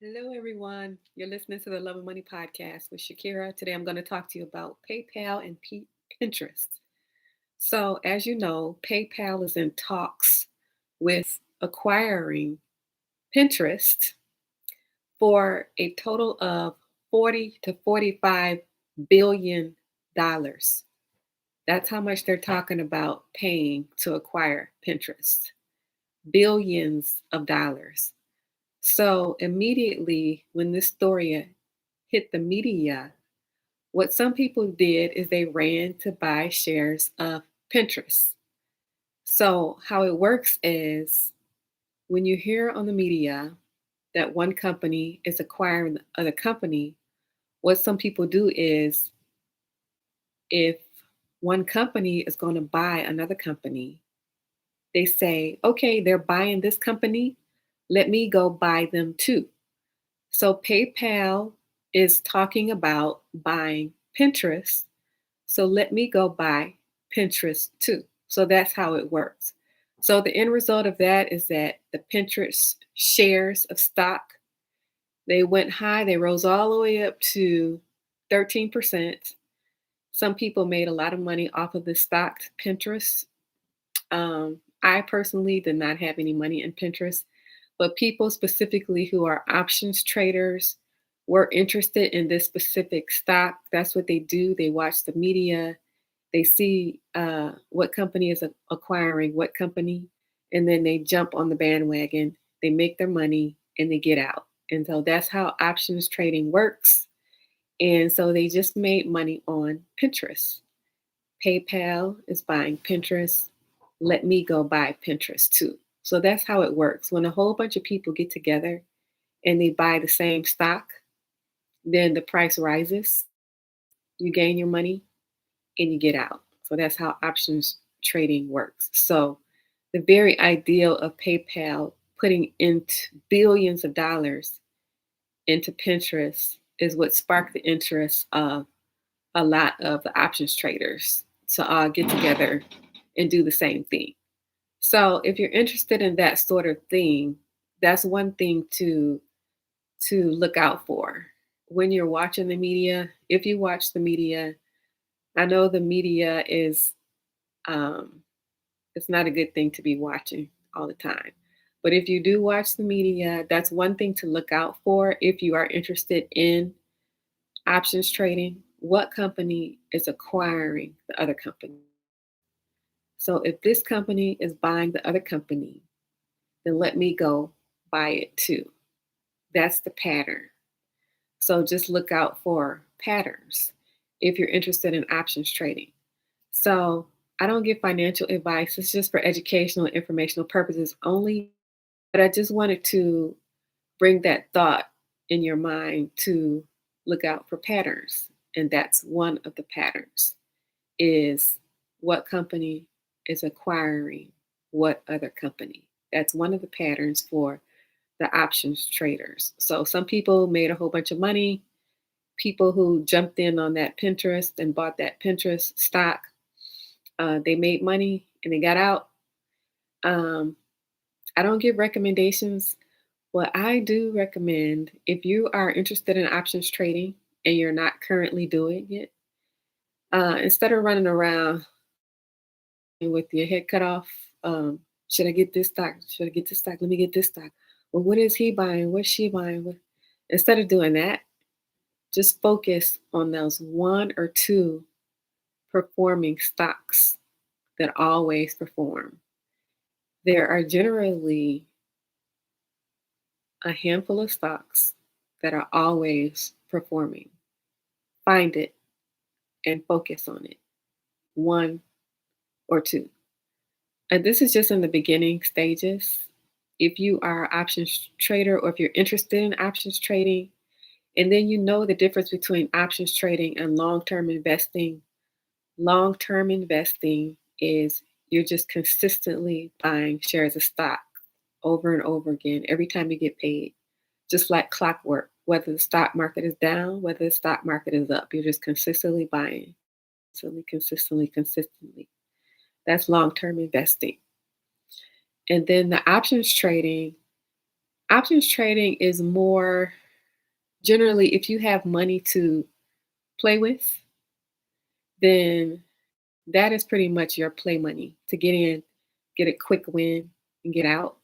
Hello, everyone. You're listening to the Love and Money podcast with Shakira. Today, I'm going to talk to you about PayPal and Pinterest. So, as you know, PayPal is in talks with acquiring Pinterest for a total of 40 to 45 billion dollars. That's how much they're talking about paying to acquire Pinterest. Billions of dollars. So immediately when this story hit the media, what some people did is they ran to buy shares of Pinterest. So how it works is when you hear on the media that one company is acquiring the other company, what some people do is if one company is going to buy another company, they say, okay, they're buying this company. Let me go buy them too. So PayPal is talking about buying Pinterest. So let me go buy Pinterest too. So that's how it works. So the end result of that is that the Pinterest shares of stock, they went high, they rose all the way up to 13%. Some people made a lot of money off of the stock Pinterest. I personally did not have any money in Pinterest, but people specifically who are options traders were interested in this specific stock. That's what they do. They watch the media, they see what company is acquiring what company, and then they jump on the bandwagon. They make their money and they get out. And so that's how options trading works. And so they just made money on Pinterest. PayPal is buying Pinterest. Let me go buy Pinterest too. So that's how it works. When a whole bunch of people get together and they buy the same stock, then the price rises, you gain your money, and you get out. So that's how options trading works. So the very ideal of PayPal putting into billions of dollars into Pinterest is what sparked the interest of a lot of the options traders to get together and do the same thing. So if you're interested in that sort of thing, that's one thing to look out for when you're watching the media. If you watch the media, I know the media is um, it's not a good thing to be watching all the time. But if you do watch the media, that's one thing to look out for if you are interested in options trading. What company is acquiring the other company? So if this company is buying the other company, then let me go buy it too. That's the pattern. So just look out for patterns if you're interested in options trading. So I don't give financial advice, it's just for educational and informational purposes only. But I just wanted to bring that thought in your mind to look out for patterns. And that's one of the patterns is what company is acquiring what other company. That's one of the patterns for the options traders. So some people made a whole bunch of money. People who jumped in on that Pinterest and bought that Pinterest stock, they made money and they got out. Um, I don't give recommendations. What I do recommend, if you are interested in options trading and you're not currently doing it, instead of running around with your head cut off. Should I get this stock? Should I get this stock? Let me get this stock. Well, what is he buying? What's she buying? Instead of doing that, just focus on those one or two performing stocks that always perform. There are generally a handful of stocks that are always performing. Find it and focus on it. One or two. And this is just in the beginning stages. If you are an options trader or if you're interested in options trading, and then you know the difference between options trading and long term investing. Long term investing is you're just consistently buying shares of stock over and over again every time you get paid, just like clockwork. Whether the stock market is down, whether the stock market is up, you're just consistently buying, consistently. That's long term investing. And then the options trading, Options trading is more generally if you have money to play with, then that is pretty much your play money to get in, get a quick win, and get out.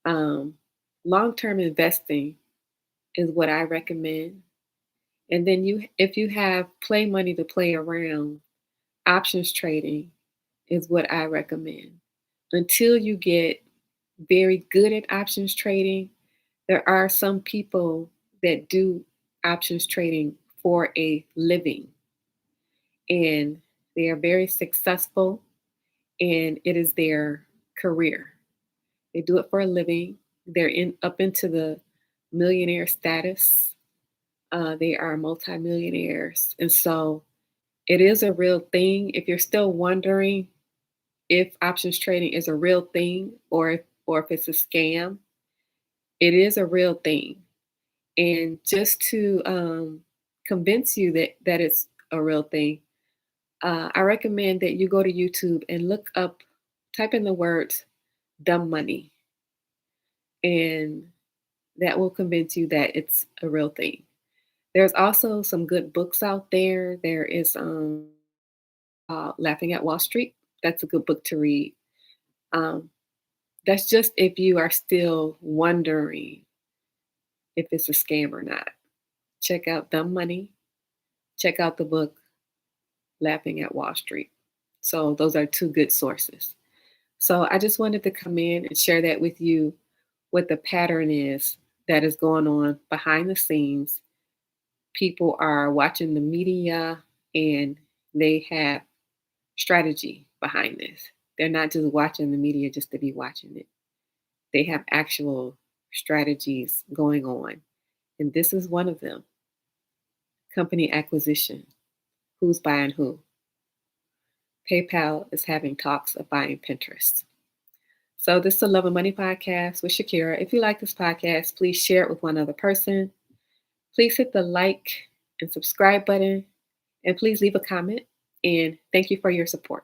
Um, Long term investing is what I recommend. And then if you have play money to play around, options trading is what I recommend. Until you get very good at options trading, there are some people that do options trading for a living and they are very successful and it is their career. They do it for a living. They're in up into the millionaire status. They are multimillionaires. And so it is a real thing. If you're still wondering if options trading is a real thing or if it's a scam, it is a real thing. And just to convince you that it's a real thing, I recommend that you go to YouTube and look up, type in the words dumb money, and that will convince you that it's a real thing. There's also some good books out there. There is Laughing at Wall Street. That's a good book to read. Um, that's just if you are still wondering if it's a scam or not. Check out Dumb Money. Check out the book Laughing at Wall Street. So those are two good sources. So I just wanted to come in and share that with you, what the pattern is that is going on behind the scenes. People are watching the media and they have strategy behind this. They're not just watching the media just to be watching it. They have actual strategies going on. And this is one of them: company acquisition. Who's buying who? PayPal is having talks of buying Pinterest. So this is the Love and Money podcast with Shakira. If you like this podcast, please share it with one other person. Please hit the like and subscribe button, and please leave a comment. And thank you for your support.